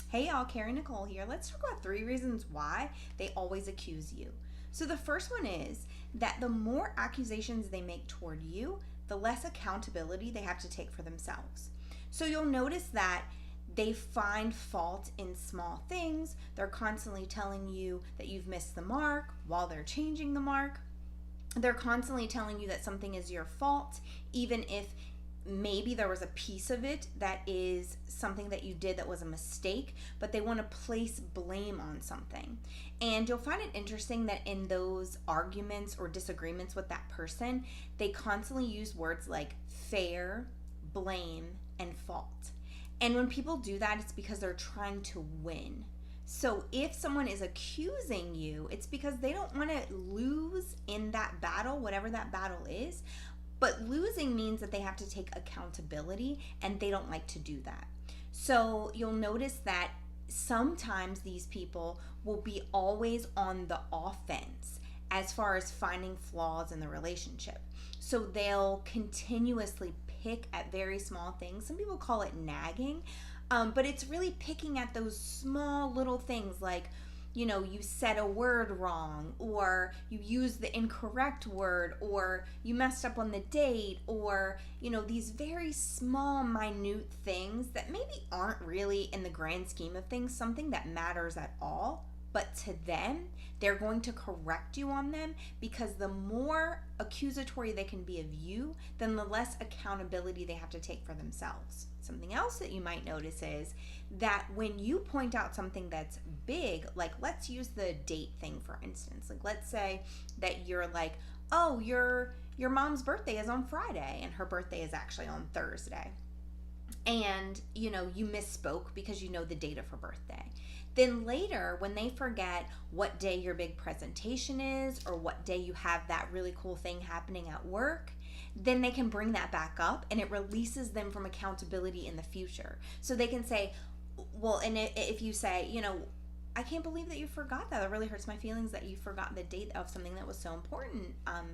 Hey y'all, Carrie Nicole here. Let's talk about 3 reasons why they always accuse you. So the first one is that the more accusations they make toward you, the less accountability they have to take for themselves. So you'll notice that they find fault in small things. They're constantly telling you that you've missed the mark while they're changing the mark. They're constantly telling you that something is your fault, even if maybe there was a piece of it that is something that you did that was a mistake, but they want to place blame on something. And you'll find it interesting that in those arguments or disagreements with that person, they constantly use words like fair, blame, and fault. And when people do that, it's because they're trying to win. So if someone is accusing you, it's because they don't want to lose in that battle, whatever that battle is. But losing means that they have to take accountability, and they don't like to do that. So you'll notice that sometimes these people will be always on the offense as far as finding flaws in the relationship. So they'll continuously pick at very small things. Some people call it nagging, but it's really picking at those small little things like, you said a word wrong, or you used the incorrect word, or you messed up on the date, or, these very small, minute things that maybe aren't really, in the grand scheme of things, something that matters at all. But to them, they're going to correct you on them, because the more accusatory they can be of you, then the less accountability they have to take for themselves. Something else that you might notice is that when you point out something that's big, like let's use the date thing for instance. Like let's say that you're like, oh, your mom's birthday is on Friday and her birthday is actually on Thursday. And you misspoke because you know the date of her birthday. Then later, when they forget what day your big presentation is, or what day you have that really cool thing happening at work, then they can bring that back up, and it releases them from accountability in the future. So they can say, well, and if you say, I can't believe that you forgot that. It really hurts my feelings that you forgot the date of something that was so important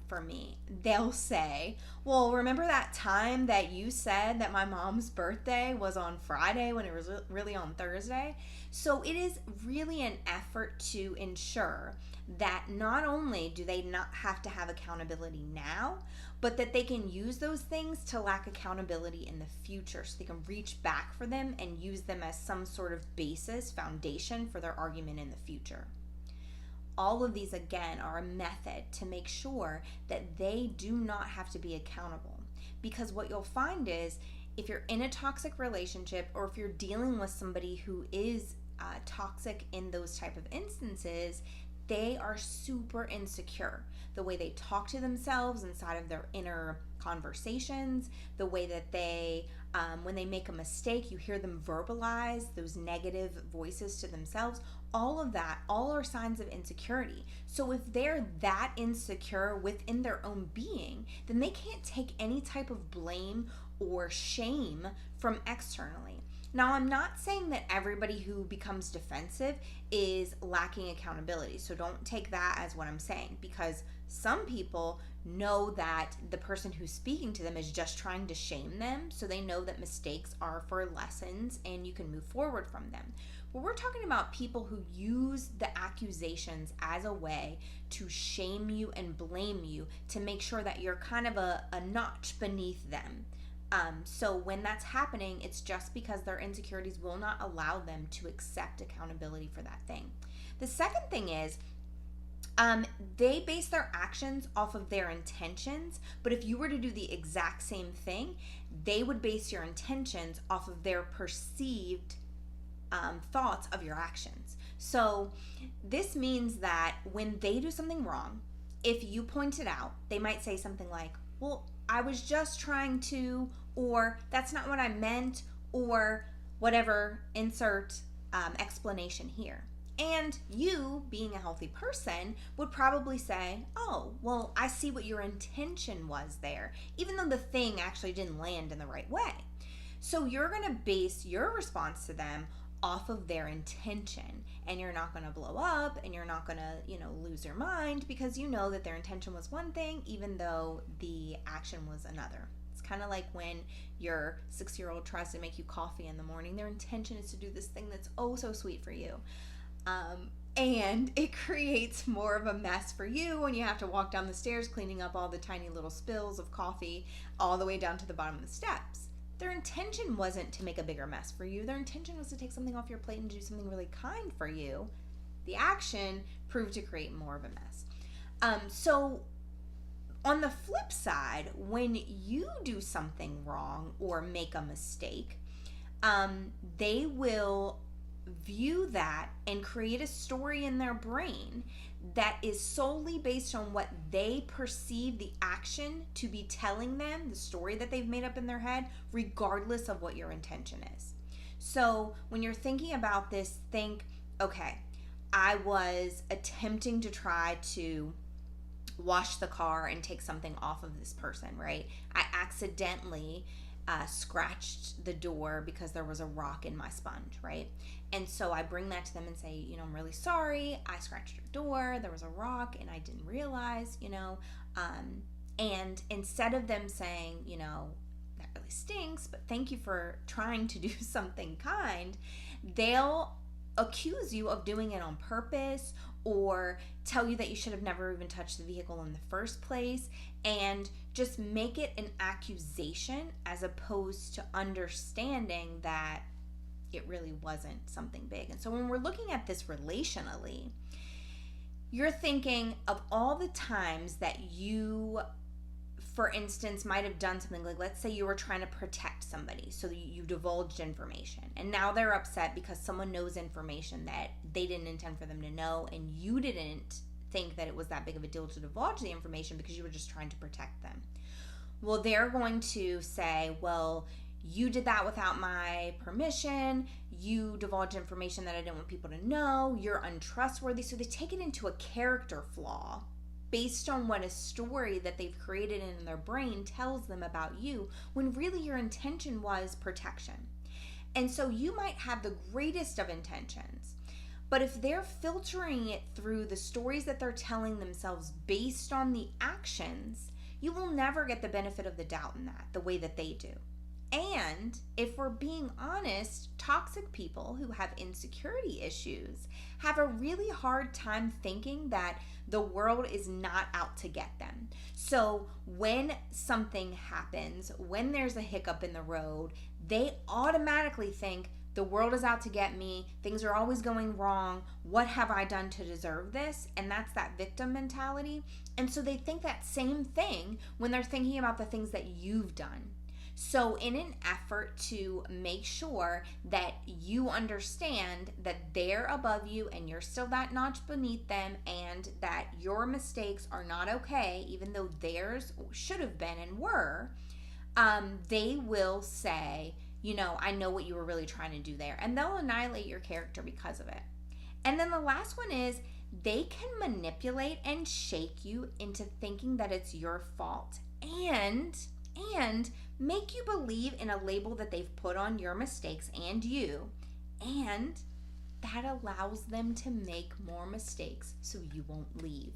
for me. They'll say, well, remember that time that you said that my mom's birthday was on Friday when it was really on Thursday? So it is really an effort to ensure that not only do they not have to have accountability now, but that they can use those things to lack accountability in the future, so they can reach back for them and use them as some sort of foundation for their argument in the future. All of these, again, are a method to make sure that they do not have to be accountable. Because what you'll find is, if you're in a toxic relationship, or if you're dealing with somebody who is toxic in those type of instances, they are super insecure. The way they talk to themselves inside of their inner conversations, the way that they, when they make a mistake, you hear them verbalize those negative voices to themselves. All of that, all are signs of insecurity. So if they're that insecure within their own being, then they can't take any type of blame or shame from externally. Now, I'm not saying that everybody who becomes defensive is lacking accountability. So don't take that as what I'm saying, because some people know that the person who's speaking to them is just trying to shame them. So they know that mistakes are for lessons and you can move forward from them. But we're talking about people who use the accusations as a way to shame you and blame you to make sure that you're kind of a notch beneath them. So when that's happening, it's just because their insecurities will not allow them to accept accountability for that thing. The second thing is, they base their actions off of their intentions, but if you were to do the exact same thing, they would base your intentions off of their perceived thoughts of your actions. So this means that when they do something wrong, if you point it out, they might say something like, well, I was just trying to, or that's not what I meant, or whatever, insert explanation here. And you, being a healthy person, would probably say, oh, well, I see what your intention was there, even though the thing actually didn't land in the right way. So you're going to base your response to them off of their intention, and you're not going to blow up, and you're not going to, lose your mind, because you know that their intention was one thing, even though the action was another. It's kind kind of like when your 6-year-old tries to make you coffee in the morning. Their intention is to do this thing that's oh so sweet for you. And it creates more of a mess for you when you have to walk down the stairs cleaning up all the tiny little spills of coffee all the way down to the bottom of the steps. Their intention wasn't to make a bigger mess for you. Their intention was to take something off your plate and do something really kind for you. The action proved to create more of a mess. So on the flip side, when you do something wrong or make a mistake, they will view that and create a story in their brain that is solely based on what they perceive the action to be telling them, the story that they've made up in their head, regardless of what your intention is. So when you're thinking about this, think, okay, I was attempting to try to wash the car and take something off of this person, right? I accidentally scratched the door because there was a rock in my sponge, right? And so I bring that to them and say, I'm really sorry. I scratched your door. There was a rock and I didn't realize, and instead of them saying, that really stinks, but thank you for trying to do something kind, they'll accuse you of doing it on purpose or tell you that you should have never even touched the vehicle in the first place, and just make it an accusation as opposed to understanding that it really wasn't something big. And so when we're looking at this relationally, you're thinking of all the times that you, for instance, might have done something like, let's say you were trying to protect somebody, so you divulged information, and now they're upset because someone knows information that they didn't intend for them to know, and you didn't think that it was that big of a deal to divulge the information because you were just trying to protect them. Well, they're going to say, well, you did that without my permission, you divulged information that I didn't want people to know, you're untrustworthy. So they take it into a character flaw based on what a story that they've created in their brain tells them about you, when really your intention was protection. And so you might have the greatest of intentions, but if they're filtering it through the stories that they're telling themselves based on the actions, you will never get the benefit of the doubt in that the way that they do. And if we're being honest, toxic people who have insecurity issues have a really hard time thinking that the world is not out to get them. So when something happens, when there's a hiccup in the road, they automatically think the world is out to get me, things are always going wrong, what have I done to deserve this? And that's that victim mentality. And so they think that same thing when they're thinking about the things that you've done. So in an effort to make sure that you understand that they're above you and you're still that notch beneath them, and that your mistakes are not okay, even though theirs should have been and were, they will say, I know what you were really trying to do there. And they'll annihilate your character because of it. And then the last one is they can manipulate and shake you into thinking that it's your fault and make you believe in a label that they've put on your mistakes and you, and that allows them to make more mistakes so you won't leave.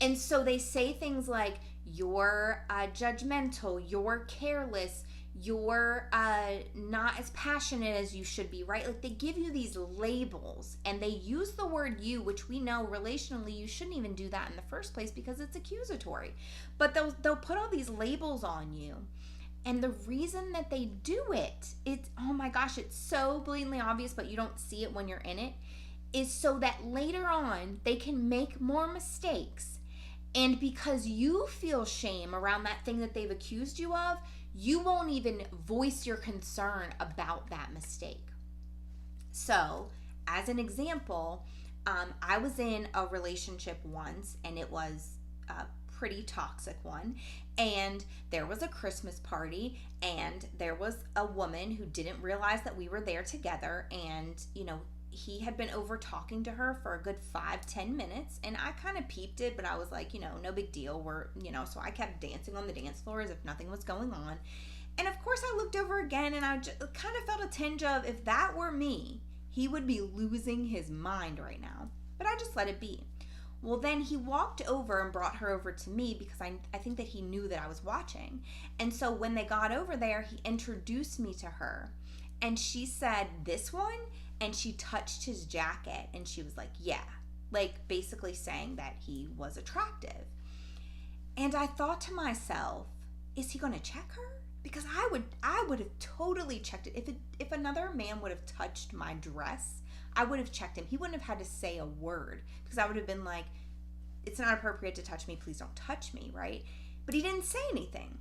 And so they say things like, you're judgmental, you're careless, you're not as passionate as you should be, right? Like they give you these labels, and they use the word you, which we know relationally you shouldn't even do that in the first place because it's accusatory. But they'll put all these labels on you. And the reason that they do it, it's, oh my gosh, it's so blatantly obvious, but you don't see it when you're in it, is so that later on they can make more mistakes. And because you feel shame around that thing that they've accused you of, you won't even voice your concern about that mistake. So, as an example, I was in a relationship once, and it was a pretty toxic one, and there was a Christmas party, and there was a woman who didn't realize that we were there together, and he had been over talking to her for a good 5-10 minutes, and I kind of peeped it, but I was like, no big deal. So I kept dancing on the dance floor as if nothing was going on. And of course I looked over again, and I just kind of felt a tinge of, if that were me, he would be losing his mind right now. But I just let it be. Well, then he walked over and brought her over to me because I think that he knew that I was watching. And so when they got over there, he introduced me to her. And she said, "This one?" And she touched his jacket and she was like, "Yeah." Like basically saying that he was attractive. And I thought to myself, is he going to check her? Because I would have totally checked it. If another man would have touched my dress, I would have checked him. He wouldn't have had to say a word because I would have been like, "It's not appropriate to touch me. Please don't touch me," right? But he didn't say anything.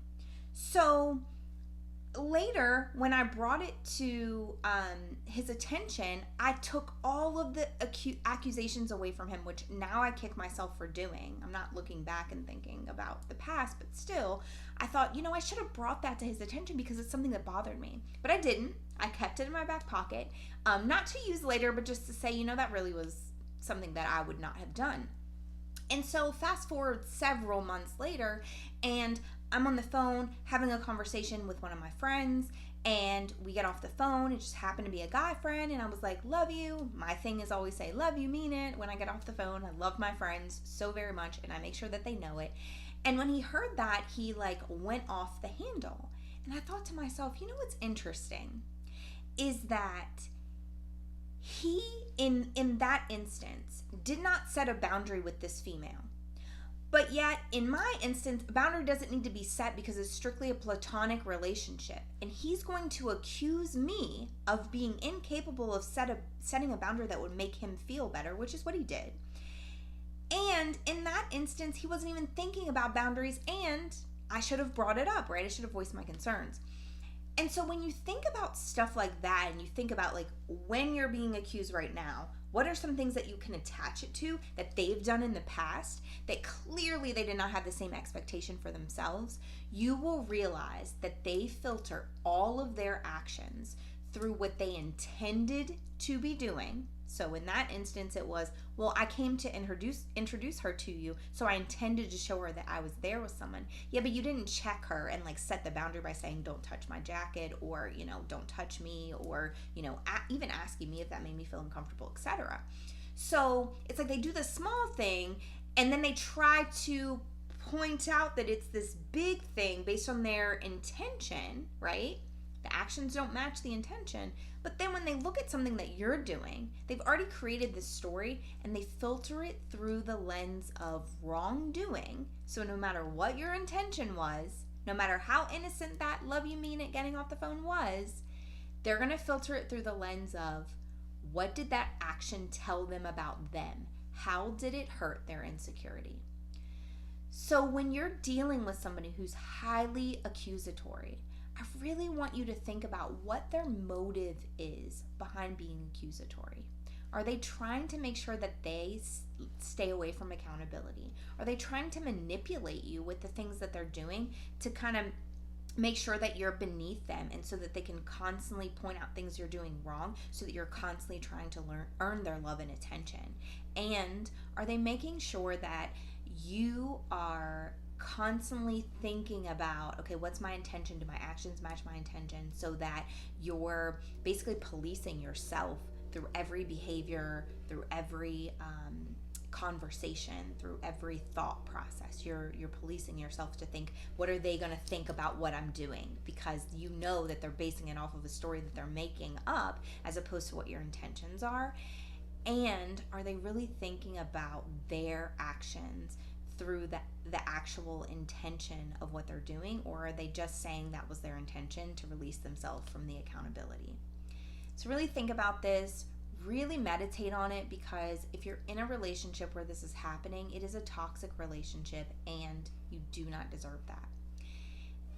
So later, when I brought it to his attention, I took all of the accusations away from him, which now I kick myself for doing. I'm not looking back and thinking about the past, but still, I thought, I should have brought that to his attention because it's something that bothered me. But I didn't. I kept it in my back pocket, not to use later, but just to say, that really was something that I would not have done. And so fast forward several months later, and I'm on the phone having a conversation with one of my friends, and we get off the phone. It just happened to be a guy friend, and I was like, "Love you." My thing is always say, "Love you," mean it. When I get off the phone, I love my friends so very much, and I make sure that they know it. And when he heard that, he went off the handle. And I thought to myself, what's interesting is that he, in that instance, did not set a boundary with this female. But yet, in my instance, a boundary doesn't need to be set because it's strictly a platonic relationship. And he's going to accuse me of being incapable of setting a boundary that would make him feel better, which is what he did. And in that instance, he wasn't even thinking about boundaries, and I should have brought it up, right? I should have voiced my concerns. And so when you think about stuff like that, and you think about when you're being accused right now, what are some things that you can attach it to that they've done in the past that clearly they did not have the same expectation for themselves? You will realize that they filter all of their actions through what they intended to be doing. So in that instance, it was, well, I came to introduce her to you, so I intended to show her that I was there with someone. Yeah, but you didn't check her and set the boundary by saying, "Don't touch my jacket," or, "Don't touch me," or, even asking me if that made me feel uncomfortable, etc. So it's they do the small thing, and then they try to point out that it's this big thing based on their intention, right? The actions don't match the intention. But then when they look at something that you're doing, they've already created this story and they filter it through the lens of wrongdoing. So no matter what your intention was, no matter how innocent that "love you mean it" getting off the phone was, they're going to filter it through the lens of what did that action tell them about them? How did it hurt their insecurity? So when you're dealing with somebody who's highly accusatory, I really want you to think about what their motive is behind being accusatory. Are they trying to make sure that they stay away from accountability? Are they trying to manipulate you with the things that they're doing to kind of make sure that you're beneath them, and so that they can constantly point out things you're doing wrong, so that you're constantly trying to earn their love and attention? And are they making sure that you are constantly thinking about, okay, what's my intention? Do my actions match my intention? So that you're basically policing yourself through every behavior, through every conversation, through every thought process. You're policing yourself to think, what are they going to think about what I'm doing? Because you know that they're basing it off of a story that they're making up as opposed to what your intentions are. And are they really thinking about their actions through the actual intention of what they're doing, or are they just saying that was their intention to release themselves from the accountability? So really think about this, really meditate on it, because if you're in a relationship where this is happening, it is a toxic relationship and you do not deserve that.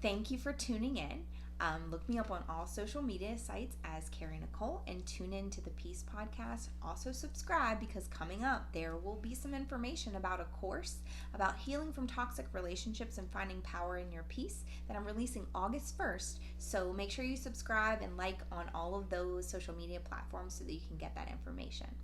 Thank you for tuning in. Look me up on all social media sites as Carrie Nicole, and tune in to the Peace Podcast. Also subscribe, because coming up there will be some information about a course about healing from toxic relationships and finding power in your peace that I'm releasing August 1st. So make sure you subscribe and like on all of those social media platforms so that you can get that information.